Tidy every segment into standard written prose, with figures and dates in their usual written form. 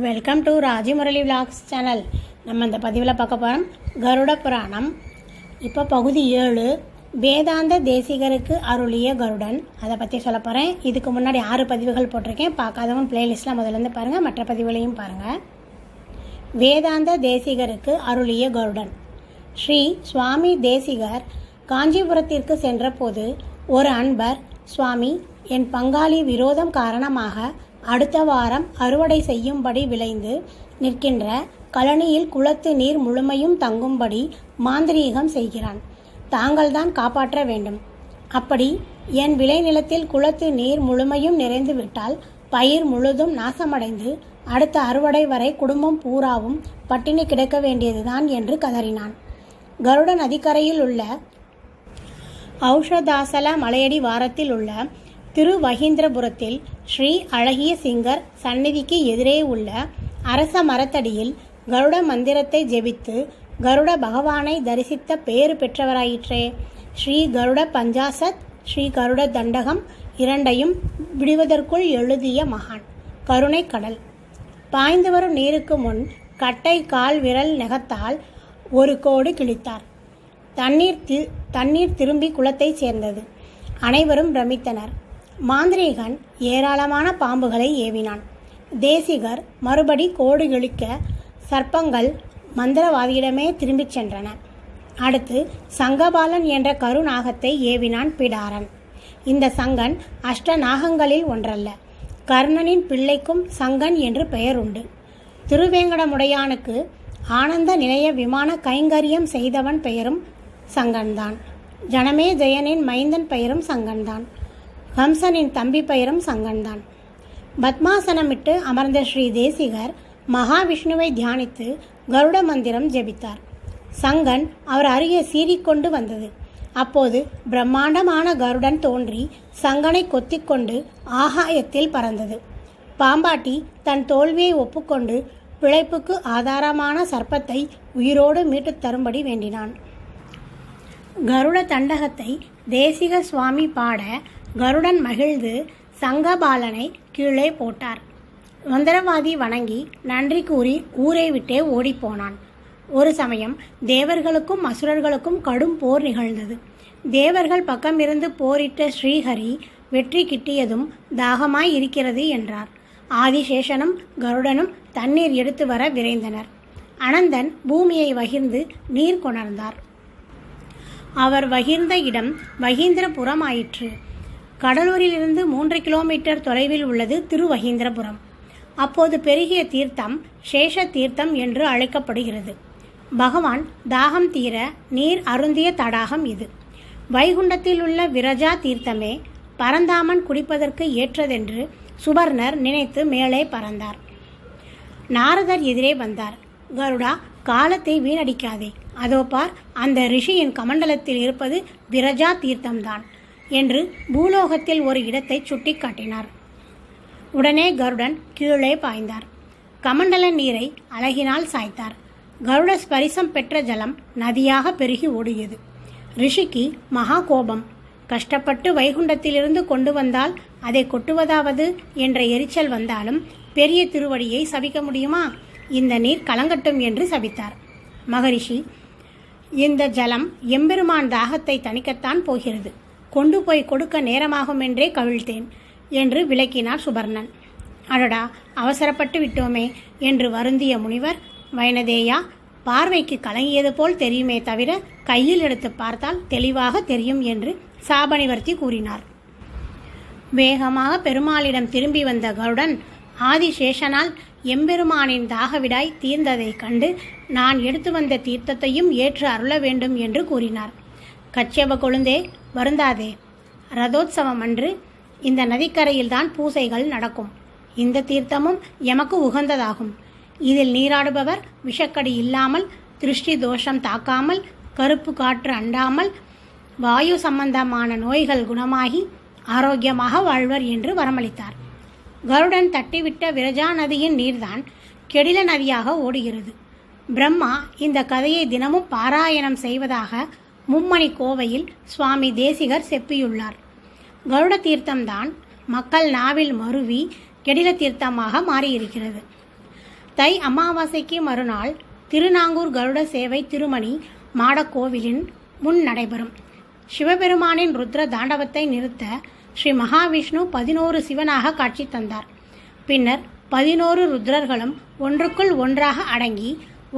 Welcome to Raji Murali vlogs channel. நம்ம இந்த பதிவில் பார்க்க போகிறோம் கருட புராணம். இப்போ பகுதி 7 வேதாந்த தேசிகருக்கு அருளிய கருடன், அதை பற்றி சொல்ல போகிறேன். இதுக்கு முன்னாடி 6 பதிவுகள் போட்டிருக்கேன். பார்க்காதவங்க பிளேலிஸ்ட்டில் முதலேருந்து பாருங்கள், மற்ற பதிவுகளையும் பாருங்கள். வேதாந்த தேசிகருக்கு அருளிய கருடன். ஸ்ரீ சுவாமி தேசிகர் காஞ்சிபுரத்திற்கு சென்ற போது ஒரு அன்பர், சுவாமி, என் பங்காளி விரோதம் காரணமாக அடுத்த வாரம் அறுவடை செய்யும்படி விளைந்து நிற்கின்ற கழனியில் குளத்து நீர் முழுமையும் தங்கும்படி மாந்திரீகம் செய்கிறான். தாங்கள்தான் காப்பாற்ற வேண்டும். அப்படி என் விளைநிலத்தில் குளத்து நீர் முழுமையும் நிறைந்து விட்டால் பயிர் முழுதும் நாசமடைந்து அடுத்த அறுவடை வரை குடும்பம் பூராவும் பட்டினி கிடக்க வேண்டியதுதான் என்று கதறினான். கருட நதிக்கரையில் உள்ள ஔஷதாசல மலையடி வாரத்தில் உள்ள திருவஹீந்திரபுரத்தில் ஸ்ரீ அழகிய சிங்கர் சந்நிதிக்கு எதிரே உள்ள அரச மரத்தடியில் கருட மந்திரத்தை ஜெபித்து கருட பகவானை தரிசித்த பேறு பெற்றவராயிற்றே. ஸ்ரீ கருட பஞ்சாசத், ஸ்ரீ கருட தண்டகம் இரண்டையும் விடுவதற்குள் எழுதிய மகான். கருணை கடல். பாய்ந்து வரும் நீருக்கு முன் கட்டை கால் விரல் நெகத்தால் ஒரு கோடு கிழித்தார். தண்ணீர் திரும்பி குளத்தை சேர்ந்தது. அனைவரும் பிரமித்தனர். மாந்திரீகன் ஏராளமான பாம்புகளை ஏவினான். தேசிகர் மறுபடி கோடு கிழிக்க சர்ப்பங்கள் மந்திரவாதியிடமே திரும்பிச் சென்றன. அடுத்து சங்கபாலன் என்ற கருநாகத்தை ஏவினான் பிடாரன். இந்த சங்கன் அஷ்ட நாகங்களில் ஒன்றல்ல. கர்ணனின் பிள்ளைக்கும் சங்கன் என்று பெயர் உண்டு. திருவேங்கடமுடையானுக்கு ஆனந்த நிலைய விமான கைங்கரியம் செய்தவன் பெயரும் சங்கன்தான். ஜனமே ஜெயனின் மைந்தன் பெயரும் சங்கன்தான். ஹம்சனின் தம்பி பெயரும் சங்கன்தான். பத்மாசனமிட்டு அமர்ந்த ஸ்ரீ தேசிகர் மகாவிஷ்ணுவை தியானித்து கருட மந்திரம் ஜெபித்தார். சங்கன் அவர் அருகே சீறிக்கொண்டு வந்தது. அப்போது பிரம்மாண்டமான கருடன் தோன்றி சங்கனை கொத்திக்கொண்டு ஆகாயத்தில் பறந்தது. பாம்பாட்டி தன் தோல்வியை ஒப்புக்கொண்டு பிழைப்புக்கு ஆதாரமான சர்ப்பத்தை உயிரோடு மீட்டுத் தரும்படி வேண்டினான். கருட தண்டகத்தை தேசிக சுவாமி பாட கருடன் மகிழ்ந்து சங்கபாலனை கீழே போட்டார். மந்திரவாதி வணங்கி நன்றி கூறி ஊரை விட்டே ஓடிப்போனான். ஒரு சமயம் தேவர்களுக்கும் அசுரர்களுக்கும் கடும் போர் நிகழ்ந்தது. தேவர்கள் பக்கமிருந்து போரிட்ட ஸ்ரீஹரி வெற்றி கிட்டியதும் தாகமாய் இருக்கிறது என்றார். ஆதிசேஷனும் கருடனும் தண்ணீர் எடுத்து வர விரைந்தனர். அனந்தன் பூமியை வகிர்ந்து நீர் கொணர்ந்தார். அவர் வகிர்ந்த இடம் வஹீந்திரபுரம் ஆயிற்று. கடலூரிலிருந்து 3 கிலோமீட்டர் தொலைவில் உள்ளது திருவஹீந்திரபுரம். அப்போது பெருகிய தீர்த்தம் சேஷ தீர்த்தம் என்று அழைக்கப்படுகிறது. பகவான் தாகம் தீர நீர் அருந்திய தடாகம் இது. வைகுண்டத்தில் உள்ள விரஜா தீர்த்தமே பரந்தாமன் குடிப்பதற்கு ஏற்றதென்று சுபர்ணர் நினைத்து மேலே பறந்தார். நாரதர் எதிரே வந்தார். கருடா, காலத்தை வீணடிக்காதே. அதோ பார், அந்த ரிஷியின் கமண்டலத்தில் இருப்பது விரஜா தீர்த்தம்தான் என்று பூலோகத்தில் ஒரு இடத்தை சுட்டி காட்டினார். உடனே கருடன் கீழே பாய்ந்தார். கமண்டல நீரை அழகினால் சாய்த்தார். கருட ஸ்பரிசம் பெற்ற ஜலம் நதியாக பெருகி ஓடியது. ரிஷிக்கு மகா கோபம். கஷ்டப்பட்டு வைகுண்டத்திலிருந்து கொண்டு வந்தால் அதை கொட்டுவதாவது என்ற எரிச்சல் வந்தாலும் பெரிய திருவடியை சபிக்க முடியுமா? இந்த நீர் கலங்கட்டும் என்று சபித்தார். மகரிஷி, இந்த ஜலம் எம்பெருமான் தாகத்தை தணிக்கத்தான் போகிறது. கொண்டு போய் கொடுக்க நேரமாகும் என்றே கவிழ்த்தேன் என்று விளக்கினார் சுபர்ணன். அடடா, அவசரப்பட்டு விட்டோமே என்று வருந்திய முனிவர், வைனதேயா, பார்வைக்கு கலங்கியது போல் தெரியுமே தவிர கையில் எடுத்து பார்த்தால் தெளிவாக தெரியும் என்று சாபனிவர்த்தி கூறினார். வேகமாக பெருமாளிடம் திரும்பி வந்த கருடன் ஆதிசேஷனால் எம்பெருமானின் தாகவிடாய் தீர்ந்ததைக் கண்டு நான் எடுத்து வந்த தீர்த்தத்தையும் ஏற்று அருள வேண்டும் என்று கூறினார். கச்சேப கொழுந்தே, வருந்தாதே. ரதோத்சவம் அன்று இந்த நதிக்கரையில்தான் பூசைகள் நடக்கும். இந்த தீர்த்தமும் எமக்கு உகந்ததாகும். இதில் நீராடுபவர் விஷக்கடி இல்லாமல், திருஷ்டி தோஷம் தாக்காமல், கருப்பு காற்று அண்டாமல், வாயு சம்பந்தமான நோய்கள் குணமாகி ஆரோக்கியமாக வாழ்வர் என்று வரமளித்தார். கருடன் தட்டிவிட்ட விரஜா நதியின் நீர்தான் கெடில நதியாக ஓடுகிறது. பிரம்மா இந்த கதையை தினமும் பாராயணம் செய்வதாக மும்மணி கோவையில் சுவாமி தேசிகர் செப்பியுள்ளார். கருட தீர்த்தம்தான் மக்கள் நாவில் மருவி கெடில தீர்த்தமாக மாறியிருக்கிறது. தை அமாவாசைக்கு மறுநாள் திருநாங்கூர் கருட சேவை திருமணி மாடக்கோவிலின் முன் நடைபெறும். சிவபெருமானின் ருத்ர தாண்டவத்தை நிறுத்த ஸ்ரீ மகாவிஷ்ணு 11 சிவனாக காட்சி தந்தார். பின்னர் 11 ருத்ரர்களும் ஒன்றுக்குள் ஒன்றாக அடங்கி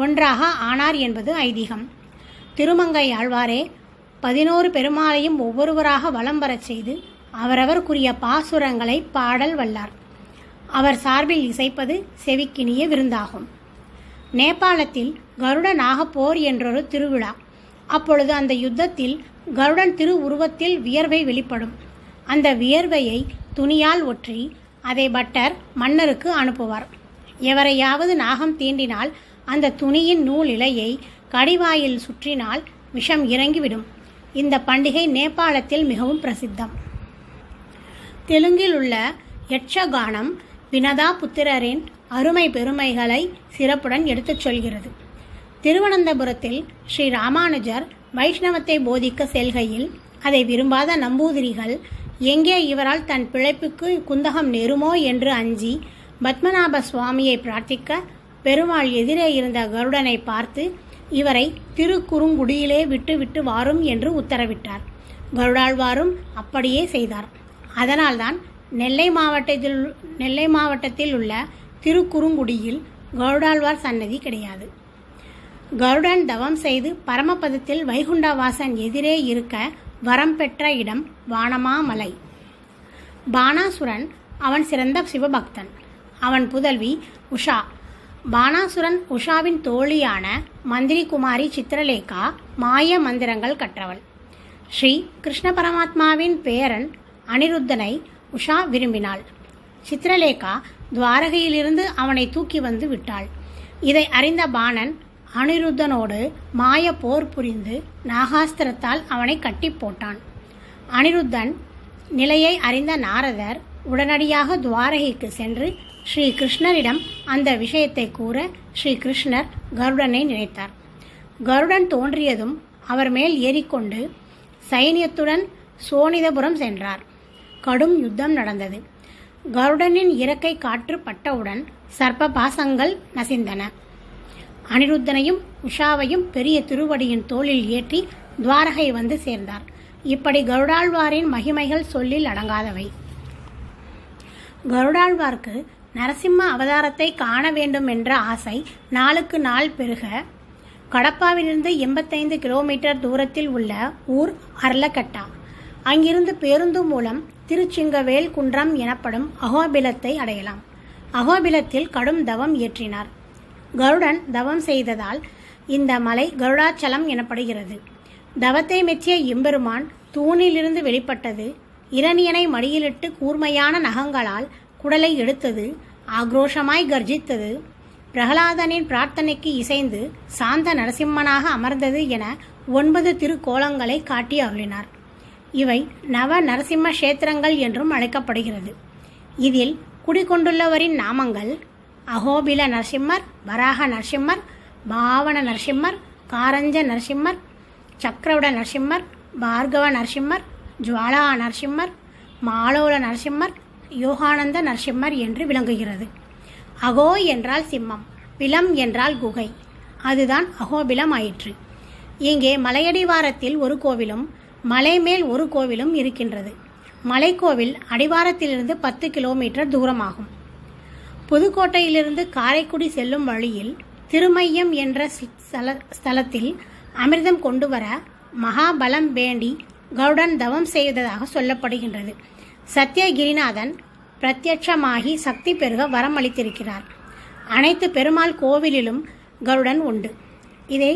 ஒன்றாக ஆனார் என்பது ஐதீகம். திருமங்கை ஆழ்வாரே 11 பெருமாளையும் ஒவ்வொருவராக வலம் வரச் செய்து அவரவருக்குரிய பாசுரங்களை பாடல் வல்லார். அவர் சார்பில் இசைப்பது செவிக்கினிய விருந்தாகும். நேபாளத்தில் கருட நாகப்போர் என்றொரு திருவிழா. அப்பொழுது அந்த யுத்தத்தில் கருடன் திரு உருவத்தில் வியர்வை வெளிப்படும். அந்த வியர்வையை துணியால் ஒற்றி அதை பட்டர் மன்னருக்கு அனுப்புவார். எவரையாவது நாகம் தீண்டினால் அந்த துணியின் நூல் இலையை கடிவாயில் சுற்றினால் விஷம் இறங்கிவிடும். இந்த பண்டிகை நேபாளத்தில் மிகவும் பிரசித்தம். தெலுங்கில் உள்ள யட்சகானம் வினதா புத்திரரின் அருமை பெருமைகளை சிறப்புடன் எடுத்துச் சொல்கிறது. திருவனந்தபுரத்தில் ஸ்ரீ ராமானுஜர் வைஷ்ணவத்தை போதிக்க செல்கையில் அதை விரும்பாத நம்பூதிரிகள் எங்கே இவரால் தன் பிழைப்புக்கு குந்தகம் நேருமோ என்று அஞ்சி பத்மநாப சுவாமியை பிரார்த்திக்க பெருமாள் எதிரே இருந்த கருடனை பார்த்து இவரை திருக்குறுங்குடியிலே விட்டு வாரும் என்று உத்தரவிட்டார். கருடாழ்வாரும் அப்படியே செய்தார். அதனால்தான் நெல்லை மாவட்டத்தில் உள்ள திருக்குறுங்குடியில் கருடாழ்வார் சன்னதி கிடையாது. கருடன் தவம் செய்து பரமபதத்தில் வைகுண்டவாசன் எதிரே இருக்க வரம் பெற்ற இடம் வானமாமலை. பானாசுரன் அவன் சிறந்த சிவபக்தன். அவன் புதல்வி உஷா. பானாசுரன் உஷாவின் தோழியான மந்திரி குமாரி சித்திரலேகா மாய மந்திரங்கள் கற்றவள். ஸ்ரீ கிருஷ்ண பரமாத்மாவின் பேரன் அனிருத்தனை உஷா விரும்பினாள். சித்திரலேகா துவாரகையிலிருந்து அவனை தூக்கி வந்து விட்டாள். இதை அறிந்த பாணன் அனிருத்தனோடு மாய போர் புரிந்து நாகாஸ்திரத்தால் அவனை கட்டி போட்டான். அனிருத்தன் நிலையை அறிந்த நாரதர் உடனடியாக துவாரகைக்கு சென்று ஸ்ரீ கிருஷ்ணரிடம் அந்த விஷயத்தை கூற ஸ்ரீ கிருஷ்ணர் கருடனை நினைத்தார். கருடன் தோன்றியதும் அவர் மேல் ஏறிக்கொண்டு சைனியத்துடன் சோனிதபுரம் சென்றார். கடும் யுத்தம் நடந்தது. கருடனின் இறக்கை காற்று பட்டவுடன் சர்ப்ப பாசங்கள் நசிந்தன. அனிருத்தனையும் உஷாவையும் பெரிய திருவடியின் தோளில் ஏற்றி துவாரகை வந்து சேர்ந்தார். இப்படி கருடாழ்வாரின் மகிமைகள் சொல்லில் அடங்காதவை. கருடாழ்வார்க்கு நரசிம்ம அவதாரத்தை காண வேண்டும் என்ற ஆசை நாளுக்கு நாள் பெருக கடப்பாவிலிருந்து 85 கிலோமீட்டர் தூரத்தில் உள்ள ஊர் அர்லகட்டா. அங்கிருந்து பேருந்து மூலம் திருச்சிங்கவேல் குன்றம் எனப்படும் அகோபிலத்தை அடையலாம். அகோபிலத்தில் கடும் தவம் இயற்றினார். கருடன் தவம் செய்ததால் இந்த மலை கருடாச்சலம் எனப்படுகிறது. தவத்தை மெச்சிய எம்பெருமான் தூணிலிருந்து வெளிப்பட்டது. இரணியனை மடியிலிட்டு கூர்மையான நகங்களால் குடலை எடுத்தது. ஆக்ரோஷமாய் கர்ஜித்தது. பிரகலாதனின் பிரார்த்தனைக்கு இசைந்து சாந்த நரசிம்மனாக அமர்ந்தது என 9 திருக்கோலங்களை காட்டி அருளினார். இவை நவ நரசிம்ம கஷேத்திரங்கள் என்றும் அழைக்கப்படுகிறது. இதில் குடிகொண்டுள்ளவரின் நாமங்கள் அகோபில நரசிம்மர், வராக நரசிம்மர், பாவன நரசிம்மர், காரஞ்ச நரசிம்மர், சக்கரவட நரசிம்மர், பார்கவ நரசிம்மர், ஜுவாலா நரசிம்மர், மாலோல நரசிம்மர், யோகானந்த நரசிம்மர் என்று விளங்குகிறது. அகோ என்றால் சிம்மம், பிலம் என்றால் குகை. அதுதான் அகோபிலம் ஆயிற்று. இங்கே மலையடிவாரத்தில் ஒரு கோவிலும் மலை மேல் ஒரு கோவிலும் இருக்கின்றது. மலைக்கோவில் அடிவாரத்திலிருந்து 10 கிலோமீட்டர் தூரமாகும். புதுக்கோட்டையிலிருந்து காரைக்குடி செல்லும் வழியில் திருமையம் என்ற ஸ்தலத்தில் அமிர்தம் கொண்டு வர மகாபலம் வேண்டி கருடன் தவம் செய்ததாக சொல்லப்படுகின்றது. சத்தியகிரிநாதன் பிரத்யட்சமாகி சக்தி பெருக வரம் அளித்திருக்கிறார். அனைத்து பெருமாள் கோவிலிலும் கருடன் உண்டு. இதை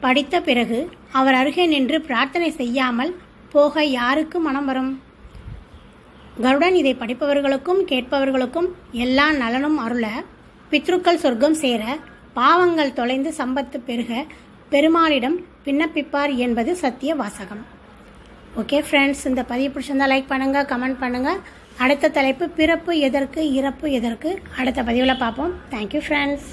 படித்த பிறகு அவர் அருகே நின்று பிரார்த்தனை செய்யாமல் போக யாருக்கு மனம் வரும்? கருடன் இதை படிப்பவர்களுக்கும் கேட்பவர்களுக்கும் எல்லா நலனும் அருள, பித்ருக்கள் சொர்க்கம் சேர, பாவங்கள் தொலைந்து சம்பத்து பெருக பெருமாளிடம் விண்ணப்பிப்பார் என்பது சத்திய வாசகம். ஓகே ஃப்ரெண்ட்ஸ், இந்த பதிவு பிடிச்சிருந்தால் லைக் பண்ணுங்கள், கமெண்ட் பண்ணுங்கள். அடுத்த தலைப்பு பிறப்பு எதற்கு, இறப்பு எதற்கு அடுத்த பதிவில் பார்ப்போம். Thank you friends.